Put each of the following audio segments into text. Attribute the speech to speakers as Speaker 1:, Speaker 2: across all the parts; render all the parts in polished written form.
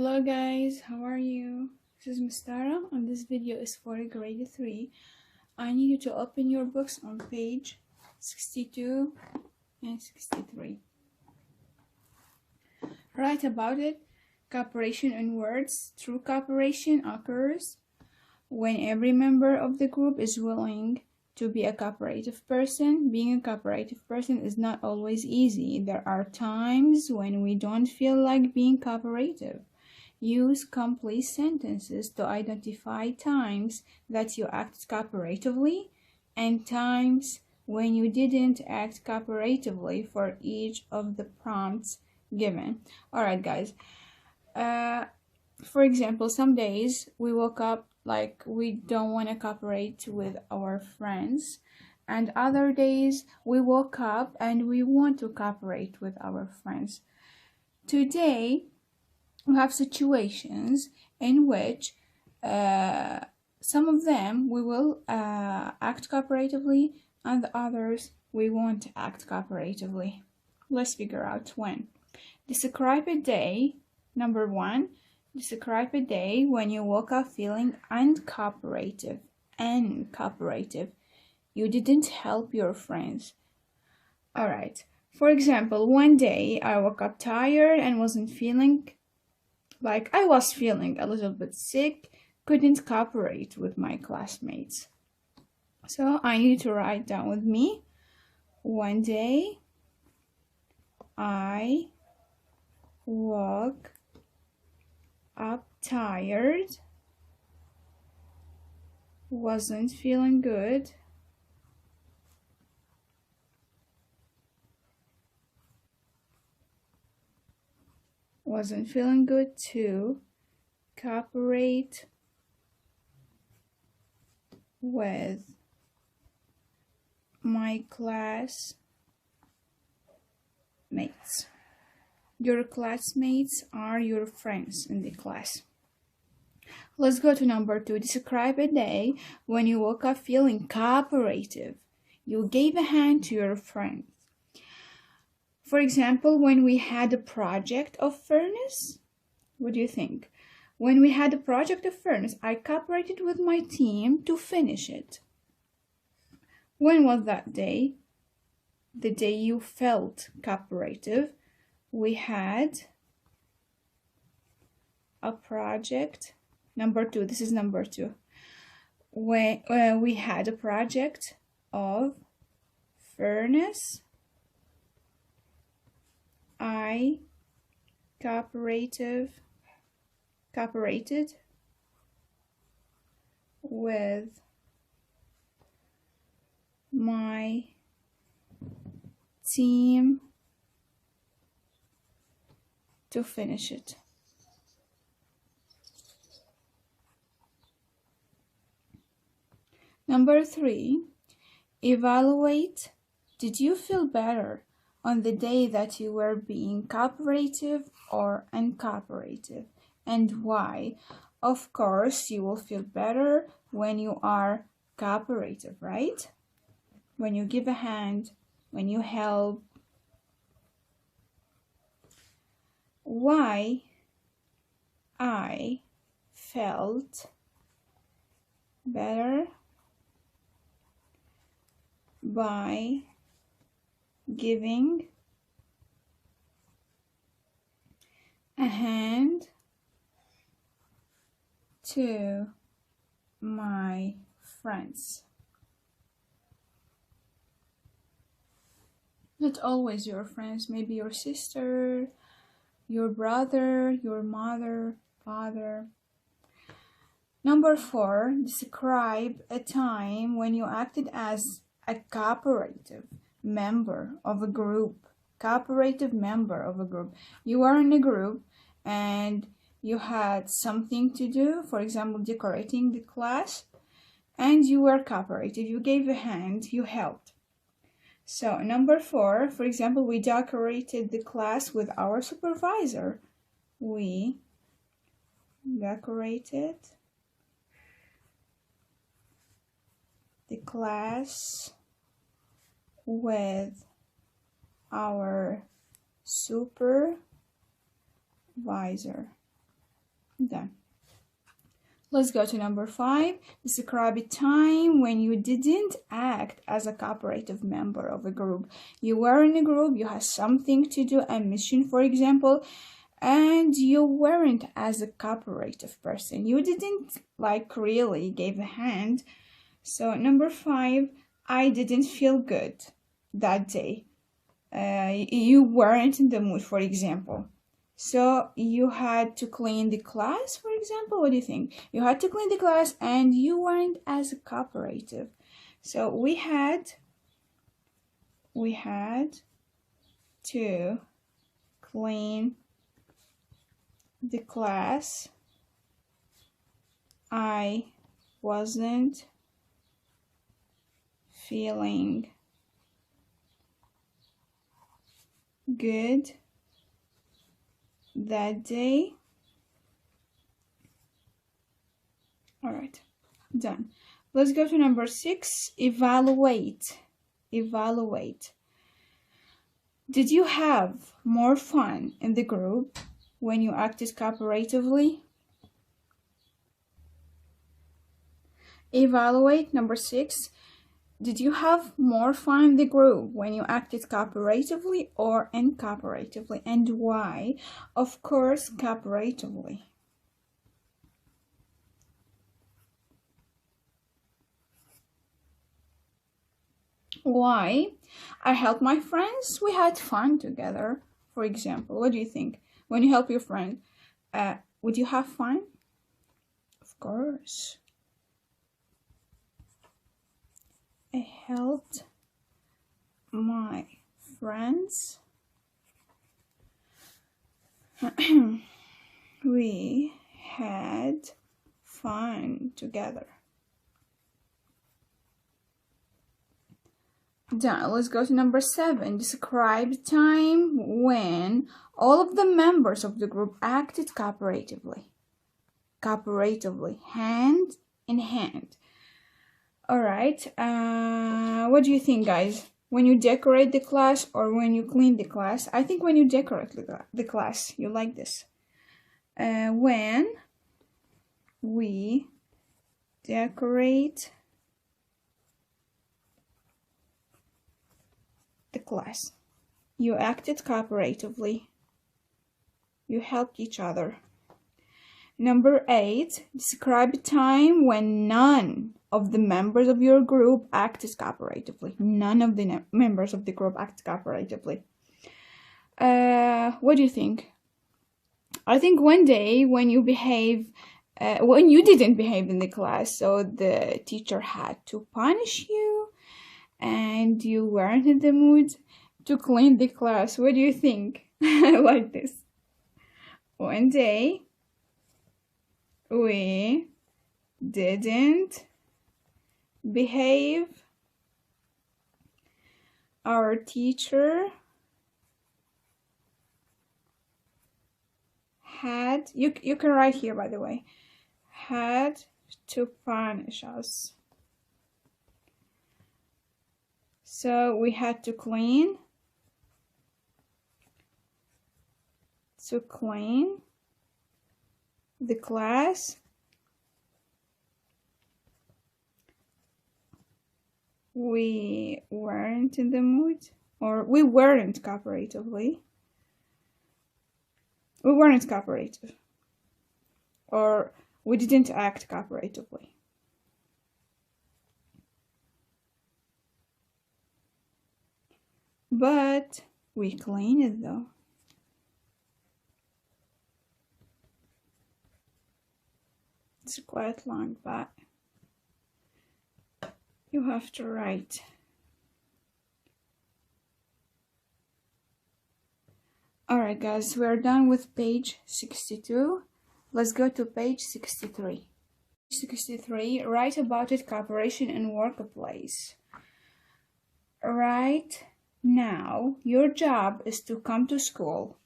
Speaker 1: Hello guys, how are you? This is Mustara and this video is for grade 3. I need you to open your books on page 62 and 63. Write about it. Cooperation in words. True cooperation occurs when every member of the group is willing to be a cooperative person. Being a cooperative person is not always easy. There are times when we don't feel like being cooperative. Use complete sentences to identify times that you acted cooperatively and times when you didn't act cooperatively for each of the prompts given. Alright guys, for example, some days we woke up like we don't want to cooperate with our friends, and other days we woke up and we want to cooperate with our friends. Today we have situations in which some of them we will act cooperatively and the others we won't act cooperatively. Let's figure out when. Describe a day. Number 1, describe a day when you woke up feeling uncooperative. You didn't help your friends. Alright, for example, one day I woke up tired and wasn't feeling like I was feeling a little bit sick, couldn't cooperate with my classmates. So I need to write down with me. One day I woke up tired, wasn't feeling good, to cooperate with my classmates. Your classmates are your friends in the class. Let's go to number 2. Describe a day when you woke up feeling cooperative. You gave a hand to your friends. For example, when we had a project of fairness, what do you think? When we had a project of fairness, I cooperated with my team to finish it. When was that day? The day you felt cooperative. We had a project. Number 2, this is number 2. When we had a project of fairness, I cooperated with my team to finish it. Number 3, evaluate. Did you feel better on the day that you were being cooperative or uncooperative, and why? Of course, you will feel better when you are cooperative, right? When you give a hand, when you help. Why? I felt better by giving a hand to my friends. Not always your friends, maybe your sister, your brother, your mother, father. Number 4, describe a time when you acted as a cooperative member of a group. You are in a group and you had something to do, for example, decorating the class, and you were cooperative. You gave a hand, you helped. So number 4, for example, we decorated the class with our supervisor. We decorated the class with our supervisor. Done. Let's go to number 5. Describe a time when you didn't act as a cooperative member of a group. You were in a group, you had something to do, a mission, for example, and you weren't as a cooperative person. You didn't really give a hand. So number 5, I didn't feel good that day. You weren't in the mood, for example. So you had to clean the class, for example. What do you think? You had to clean the class and you weren't as cooperative. So we had to clean the class. I wasn't feeling good that day. All right, done. Let's go to number 6. Evaluate. Did you have more fun in the group when you acted cooperatively? Evaluate, number 6. Did you have more fun in the group when you acted cooperatively or incooperatively, and why? Of course, cooperatively. Why? I helped my friends. We had fun together, for example. What do you think? When you help your friend, would you have fun? Of course. I helped my friends. We had fun together. Done. Let's go to number 7. Describe the time when all of the members of the group acted cooperatively. Hand in hand. All right. What do you think, guys? When you decorate the class or when you clean the class? I think when you decorate the class, you like this. When we decorate the class, you acted cooperatively. You helped each other. Number 8, describe a time when none of the members of your group acted cooperatively. None of the members of the group acted cooperatively. What do you think? I think one day when you didn't behave in the class, so the teacher had to punish you and you weren't in the mood to clean the class. What do you think? I like this. One day we didn't behave. Our teacher had, you can write here, by the way, had to punish us. So we had to clean the class. We weren't in the mood, or we weren't cooperatively. We weren't cooperative, or we didn't act cooperatively. But we cleaned it though. It's quite long, but you have to write. Alright guys, we're done with page 62. Let's go to page 63. 63, write about it, cooperation in workplace. Right now, your job is to come to school.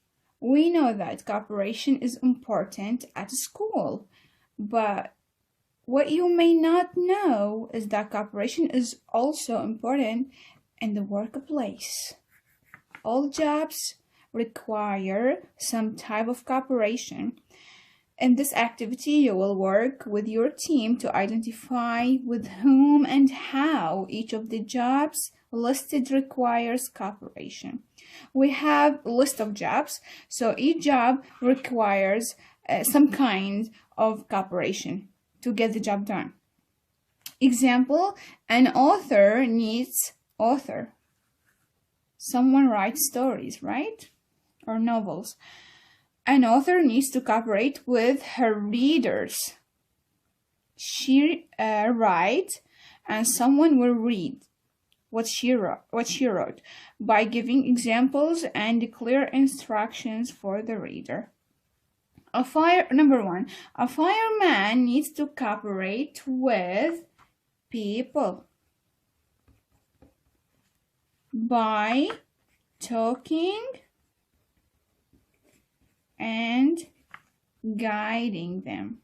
Speaker 1: We know that cooperation is important at school, but what you may not know is that cooperation is also important in the workplace. All jobs require some type of cooperation. In this activity, you will work with your team to identify with whom and how each of the jobs listed requires cooperation. We have a list of jobs, so each job requires some kind of cooperation to get the job done. Example, an author needs author. Someone writes stories, right? Or novels. An author needs to cooperate with her readers. She writes, and someone will read what she wrote by giving examples and clear instructions for the reader. Number 1, a fireman needs to cooperate with people by talking and guiding them.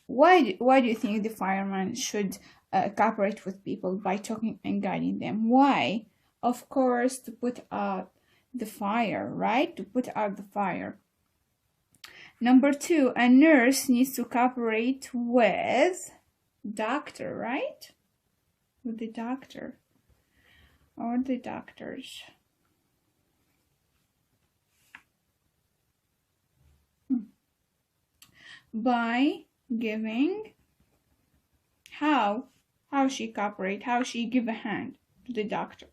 Speaker 1: Why do you think the fireman should cooperate with people by talking and guiding them? Why? Of course, to put out the fire, right? To put out the fire. Number 2, a nurse needs to cooperate with doctor, right? With the doctor or the doctors. By giving how she cooperate, how she give a hand to the doctor.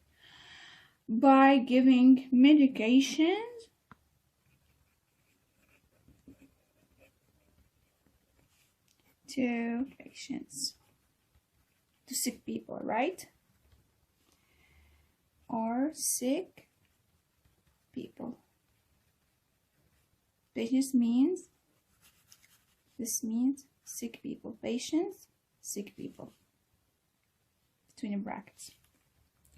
Speaker 1: By giving medications to patients, to sick people, right? Or sick people. Patients means, this means sick people. Patients, sick people. Between the brackets.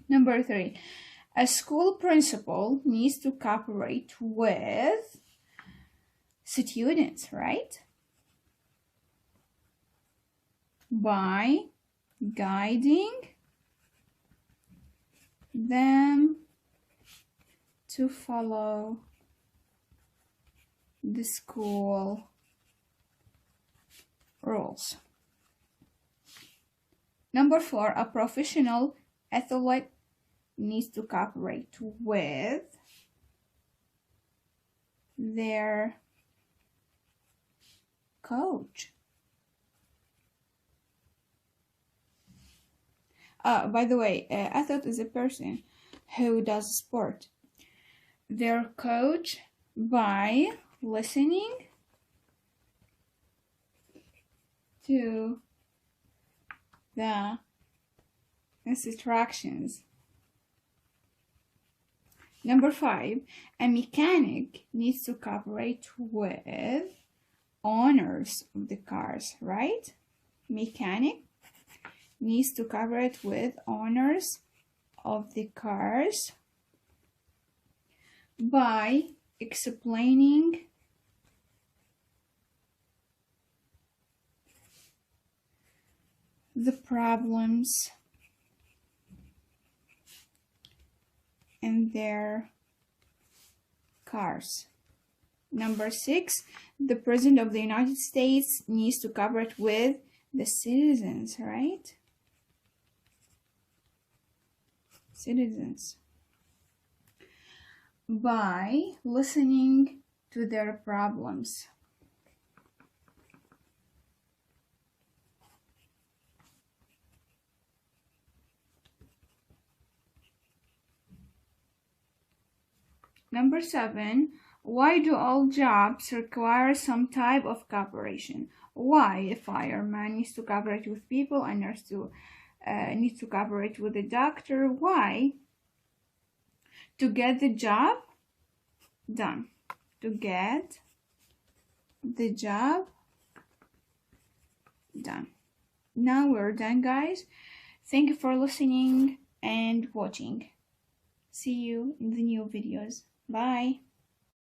Speaker 1: Number 3, a school principal needs to cooperate with students, right? By guiding them to follow the school rules. Number 4, a professional athlete needs to cooperate with their coach. By the way, athlete is a person who does sport. Their coach by listening to the instructions. Number 5, a mechanic needs to cooperate with owners of the cars, right? Mechanic needs to cooperate with owners of the cars by explaining the problems in their cars. Number 6, the President of the United States needs to cooperate with the citizens, right? Citizens. By listening to their problems. Number 7, why do all jobs require some type of cooperation? Why a fireman needs to cooperate with people, a nurse needs to cooperate with a doctor? Why? To get the job done. To get the job done. Now we're done, guys. Thank you for listening and watching. See you in the new videos. Bye.